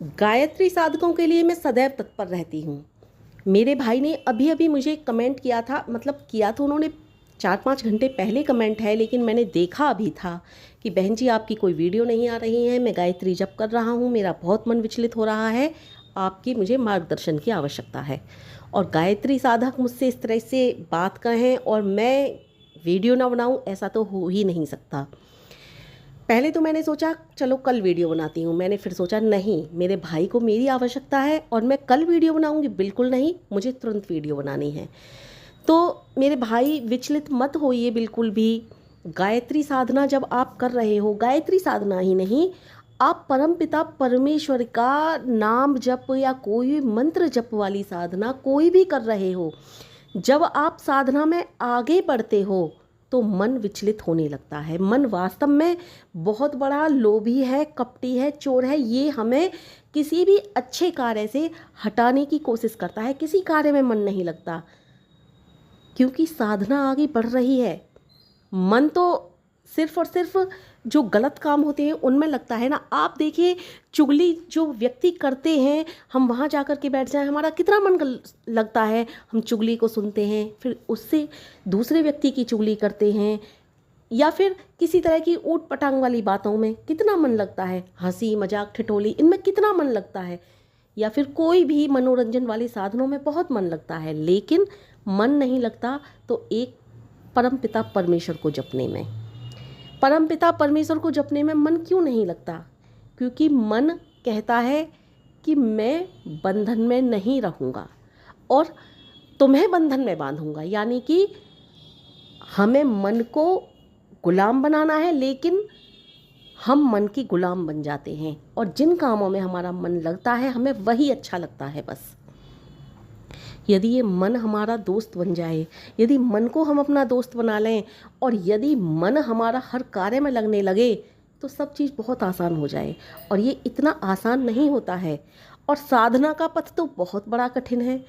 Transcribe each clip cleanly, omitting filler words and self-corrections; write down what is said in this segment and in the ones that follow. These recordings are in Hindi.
गायत्री साधकों के लिए मैं सदैव तत्पर रहती हूँ। मेरे भाई ने अभी अभी मुझे कमेंट किया था, मतलब किया तो उन्होंने 4-5 घंटे पहले कमेंट है, लेकिन मैंने देखा अभी था कि बहन जी आपकी कोई वीडियो नहीं आ रही है। मैं गायत्री जप कर रहा हूँ, मेरा बहुत मन विचलित हो रहा है, आपकी मुझे मार्गदर्शन की आवश्यकता है। और गायत्री साधक मुझसे इस तरह से बात करें और मैं वीडियो ना बनाऊँ, ऐसा तो हो ही नहीं सकता। पहले तो मैंने सोचा चलो कल वीडियो बनाती हूँ, मैंने फिर सोचा नहीं, मेरे भाई को मेरी आवश्यकता है और मैं कल वीडियो बनाऊँगी, बिल्कुल नहीं, मुझे तुरंत वीडियो बनानी है। तो मेरे भाई विचलित मत होइए बिल्कुल भी। गायत्री साधना जब आप कर रहे हो, गायत्री साधना ही नहीं, आप परमपिता परमेश्वर का नाम जप या कोई भी मंत्र जप वाली साधना कोई भी कर रहे हो, जब आप साधना में आगे बढ़ते हो तो मन विचलित होने लगता है। मन वास्तव में बहुत बड़ा लोभी है, कपटी है, चोर है। ये हमें किसी भी अच्छे कार्य से हटाने की कोशिश करता है। किसी कार्य में मन नहीं लगता क्योंकि साधना आगे बढ़ रही है। मन तो सिर्फ और सिर्फ जो गलत काम होते हैं उनमें लगता है ना। आप देखिए, चुगली जो व्यक्ति करते हैं, हम वहाँ जा कर के बैठ जाएं, हमारा कितना मन लगता है। हम चुगली को सुनते हैं, फिर उससे दूसरे व्यक्ति की चुगली करते हैं, या फिर किसी तरह की ऊट पटांग वाली बातों में कितना मन लगता है। हंसी मजाक ठिठोली, इनमें कितना मन लगता है। या फिर कोई भी मनोरंजन वाले साधनों में बहुत मन लगता है। लेकिन मन नहीं लगता तो एक परमपिता परमेश्वर को जपने में, परमपिता परमेश्वर को जपने में मन क्यों नहीं लगता? क्योंकि मन कहता है कि मैं बंधन में नहीं रहूँगा और तुम्हें बंधन में बांधूंगा। यानी कि हमें मन को गुलाम बनाना है, लेकिन हम मन की गुलाम बन जाते हैं और जिन कामों में हमारा मन लगता है हमें वही अच्छा लगता है बस। यदि ये मन हमारा दोस्त बन जाए, यदि मन को हम अपना दोस्त बना लें और यदि मन हमारा हर कार्य में लगने लगे तो सब चीज़ बहुत आसान हो जाए। और ये इतना आसान नहीं होता है। और साधना का पथ तो बहुत बड़ा कठिन है,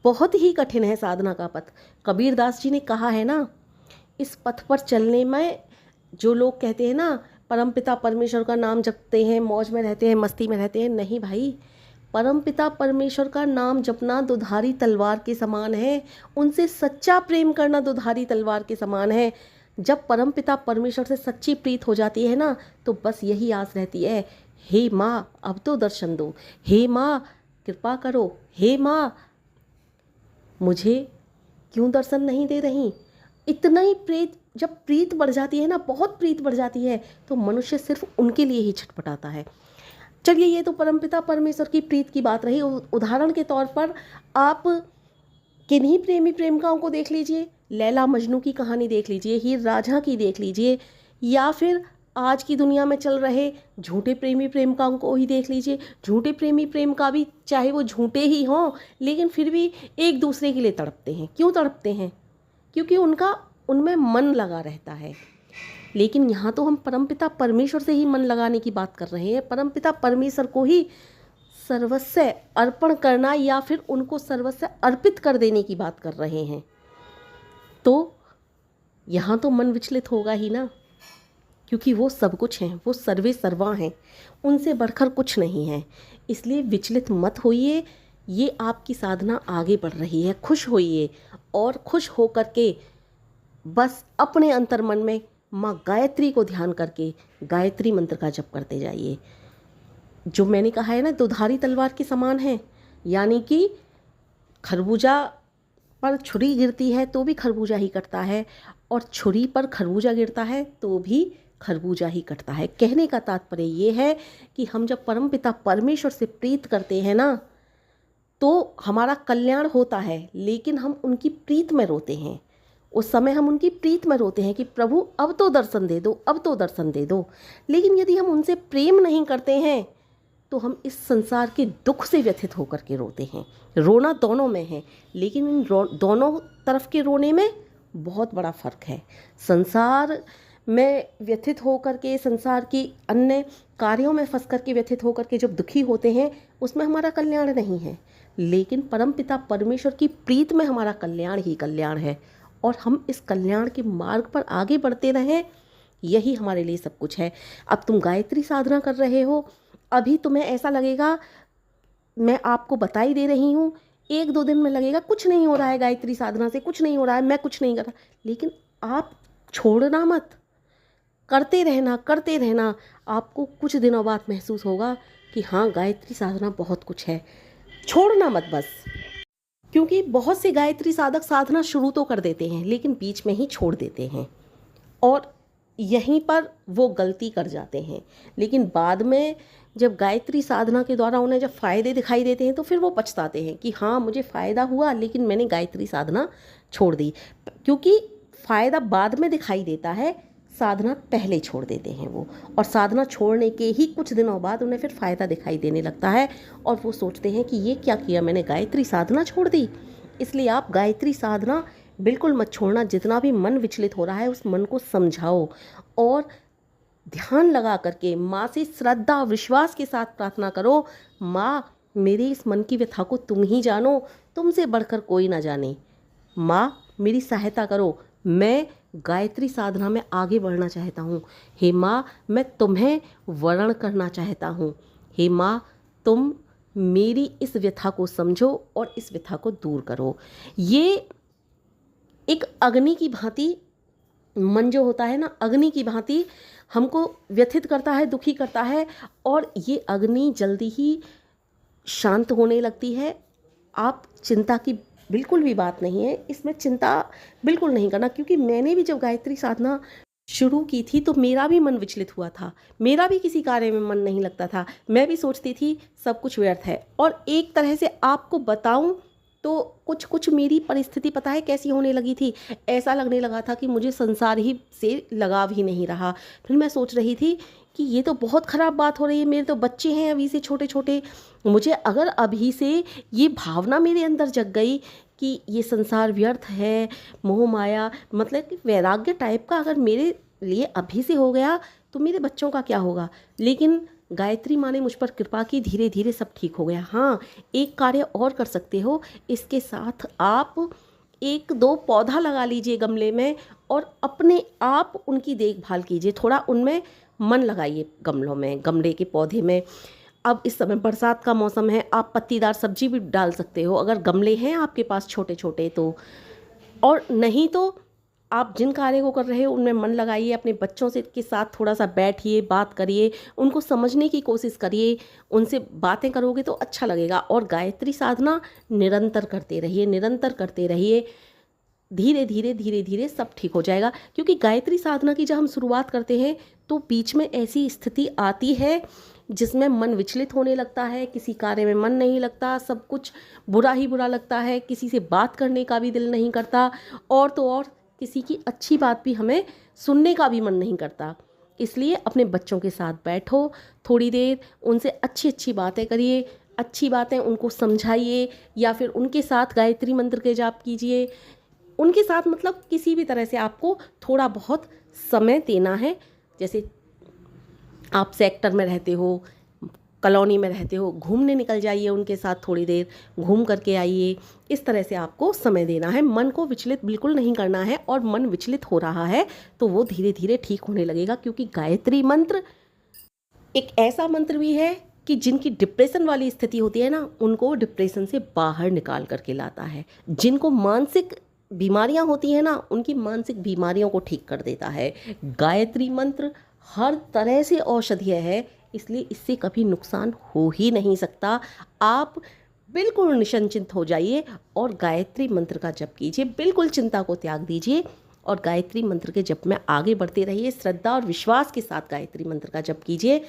बहुत ही कठिन है साधना का पथ। कबीरदास जी ने कहा है ना, इस पथ पर चलने में जो लोग कहते हैं ना परमपिता परमेश्वर का नाम जपते हैं, मौज में रहते हैं, मस्ती में रहते हैं, नहीं भाई, परमपिता परमेश्वर का नाम जपना दुधारी तलवार के समान है। उनसे सच्चा प्रेम करना दुधारी तलवार के समान है। जब परमपिता परमेश्वर से सच्ची प्रीत हो जाती है ना, तो बस यही आस रहती है, हे माँ अब तो दर्शन दो, हे माँ कृपा करो, हे माँ मुझे क्यों दर्शन नहीं दे रही। इतना ही जब प्रीत बढ़ जाती है ना, बहुत प्रीत बढ़ जाती है, तो मनुष्य सिर्फ उनके लिए ही छटपटाता है। चलिए, ये तो परमपिता परमेश्वर की प्रीत की बात रही। उदाहरण के तौर पर आप किन्हीं प्रेमी प्रेमिकाओं को देख लीजिए, लैला मजनू की कहानी देख लीजिए, हीर राझा की देख लीजिए, या फिर आज की दुनिया में चल रहे झूठे प्रेमी प्रेमिकाओं को ही देख लीजिए। झूठे प्रेमी प्रेमिका भी चाहे वो झूठे ही हों, लेकिन फिर भी एक दूसरे के लिए तड़पते हैं। क्यों तड़पते हैं? क्योंकि उनमें मन लगा रहता है। लेकिन यहाँ तो हम परमपिता परमेश्वर से ही मन लगाने की बात कर रहे हैं। परमपिता परमेश्वर को ही सर्वस्व अर्पण करना या फिर उनको सर्वस्व अर्पित कर देने की बात कर रहे हैं। तो यहाँ तो मन विचलित होगा ही ना, क्योंकि वो सब कुछ हैं, वो सर्वे सर्वा हैं, उनसे बढ़कर कुछ नहीं है। इसलिए विचलित मत होइए, ये आपकी साधना आगे बढ़ रही है। खुश होइए और खुश हो करके बस अपने अंतर्मन में माँ गायत्री को ध्यान करके गायत्री मंत्र का जप करते जाइए। जो मैंने कहा है ना, दुधारी तलवार के समान है। यानी कि खरबूजा पर छुरी गिरती है तो भी खरबूजा ही कटता है, और छुरी पर खरबूजा गिरता है तो भी खरबूजा ही कटता है। कहने का तात्पर्य ये है कि हम जब परमपिता परमेश्वर से प्रीत करते हैं ना, तो हमारा कल्याण होता है, लेकिन हम उनकी प्रीत में रोते हैं। उस समय हम उनकी प्रीत में रोते हैं कि प्रभु अब तो दर्शन दे दो, अब तो दर्शन दे दो। लेकिन यदि हम उनसे प्रेम नहीं करते हैं तो हम इस संसार के दुख से व्यथित होकर के रोते हैं। रोना दोनों में है, लेकिन इन दोनों तरफ के रोने में बहुत बड़ा फ़र्क है। संसार में व्यथित होकर के, संसार की अन्य कार्यों में फंस करके व्यथित होकर के जब दुखी होते हैं, उसमें हमारा कल्याण नहीं है। लेकिन परमपिता परमेश्वर की प्रीत में हमारा कल्याण ही कल्याण है, और हम इस कल्याण के मार्ग पर आगे बढ़ते रहें, यही हमारे लिए सब कुछ है। अब तुम गायत्री साधना कर रहे हो, अभी तुम्हें ऐसा लगेगा मैं आपको बता ही दे रही हूँ, 1-2 दिन में लगेगा कुछ नहीं हो रहा है गायत्री साधना से, कुछ नहीं हो रहा है, मैं कुछ नहीं कर रहा, लेकिन आप छोड़ना मत, करते रहना। आपको कुछ दिनों बाद महसूस होगा कि हाँ, गायत्री साधना बहुत कुछ है। छोड़ना मत बस, क्योंकि बहुत से गायत्री साधक साधना शुरू तो कर देते हैं लेकिन बीच में ही छोड़ देते हैं और यहीं पर वो गलती कर जाते हैं। लेकिन बाद में जब गायत्री साधना के द्वारा उन्हें जब फ़ायदे दिखाई देते हैं तो फिर वो पछताते हैं कि हाँ, मुझे फ़ायदा हुआ लेकिन मैंने गायत्री साधना छोड़ दी। क्योंकि फ़ायदा बाद में दिखाई देता है, साधना पहले छोड़ देते हैं वो, और साधना छोड़ने के ही कुछ दिनों बाद उन्हें फिर फ़ायदा दिखाई देने लगता है और वो सोचते हैं कि ये क्या किया मैंने, गायत्री साधना छोड़ दी। इसलिए आप गायत्री साधना बिल्कुल मत छोड़ना। जितना भी मन विचलित हो रहा है उस मन को समझाओ और ध्यान लगा करके माँ से श्रद्धा विश्वास के साथ प्रार्थना करो, माँ मेरे इस मन की व्यथा को तुम ही जानो, तुमसे बढ़कर कोई ना जाने। माँ मेरी सहायता करो, मैं गायत्री साधना में आगे बढ़ना चाहता हूँ। हे माँ मैं तुम्हें वरण करना चाहता हूँ। हे माँ तुम मेरी इस व्यथा को समझो और इस व्यथा को दूर करो। ये एक अग्नि की भांति मन जो होता है ना, अग्नि की भांति हमको व्यथित करता है, दुखी करता है, और ये अग्नि जल्दी ही शांत होने लगती है। आप चिंता की बिल्कुल भी बात नहीं है, इसमें चिंता बिल्कुल नहीं करना। क्योंकि मैंने भी जब गायत्री साधना शुरू की थी तो मेरा भी मन विचलित हुआ था, मेरा भी किसी कार्य में मन नहीं लगता था, मैं भी सोचती थी सब कुछ व्यर्थ है। और एक तरह से आपको बताऊं तो कुछ मेरी परिस्थिति पता है कैसी होने लगी थी, ऐसा लगने लगा था कि मुझे संसार ही से लगाव ही नहीं रहा। फिर मैं सोच रही थी कि ये तो बहुत ख़राब बात हो रही है, मेरे तो बच्चे हैं अभी से छोटे छोटे, मुझे अगर अभी से ये भावना मेरे अंदर जग गई कि ये संसार व्यर्थ है, मोह माया, मतलब कि वैराग्य टाइप का अगर मेरे लिए अभी से हो गया तो मेरे बच्चों का क्या होगा। लेकिन गायत्री माँ ने मुझ पर कृपा की, धीरे धीरे सब ठीक हो गया। हाँ, एक कार्य और कर सकते हो, इसके साथ आप 1-2 पौधा लगा लीजिए गमले में और अपने आप उनकी देखभाल कीजिए, थोड़ा उनमें मन लगाइए, गमलों में, गमले के पौधे में। अब इस समय बरसात का मौसम है, आप पत्तीदार सब्जी भी डाल सकते हो अगर गमले हैं आपके पास छोटे छोटे तो, और नहीं तो आप जिन कार्य को कर रहे हो उनमें मन लगाइए, अपने बच्चों से के साथ थोड़ा सा बैठिए, बात करिए, उनको समझने की कोशिश करिए, उनसे बातें करोगे तो अच्छा लगेगा। और गायत्री साधना निरंतर करते रहिए, निरंतर करते रहिए, धीरे धीरे सब ठीक हो जाएगा। क्योंकि गायत्री साधना की जब हम शुरुआत करते हैं तो बीच में ऐसी स्थिति आती है जिसमें मन विचलित होने लगता है, किसी कार्य में मन नहीं लगता, सब कुछ बुरा ही बुरा लगता है, किसी से बात करने का भी दिल नहीं करता, और तो और किसी की अच्छी बात भी हमें सुनने का भी मन नहीं करता। इसलिए अपने बच्चों के साथ बैठो, थोड़ी देर उनसे अच्छी अच्छी बातें करिए, अच्छी बातें उनको समझाइए, या फिर उनके साथ गायत्री मंत्र के जाप कीजिए। उनके साथ मतलब किसी भी तरह से आपको थोड़ा बहुत समय देना है। जैसे आप सेक्टर में रहते हो, कॉलोनी में रहते हो, घूमने निकल जाइए उनके साथ, थोड़ी देर घूम करके आइए। इस तरह से आपको समय देना है, मन को विचलित बिल्कुल नहीं करना है। और मन विचलित हो रहा है तो वो धीरे धीरे ठीक होने लगेगा। क्योंकि गायत्री मंत्र एक ऐसा मंत्र भी है कि जिनकी डिप्रेशन वाली स्थिति होती है ना, उनको डिप्रेशन से बाहर निकाल करके लाता है। जिनको मानसिक बीमारियां होती हैं ना, उनकी मानसिक बीमारियों को ठीक कर देता है। गायत्री मंत्र हर तरह से औषधीय है, इसलिए इससे कभी नुकसान हो ही नहीं सकता। आप बिल्कुल निश्चिंत हो जाइए और गायत्री मंत्र का जप कीजिए, बिल्कुल चिंता को त्याग दीजिए और गायत्री मंत्र के जप में आगे बढ़ते रहिए। श्रद्धा और विश्वास के साथ गायत्री मंत्र का जप कीजिए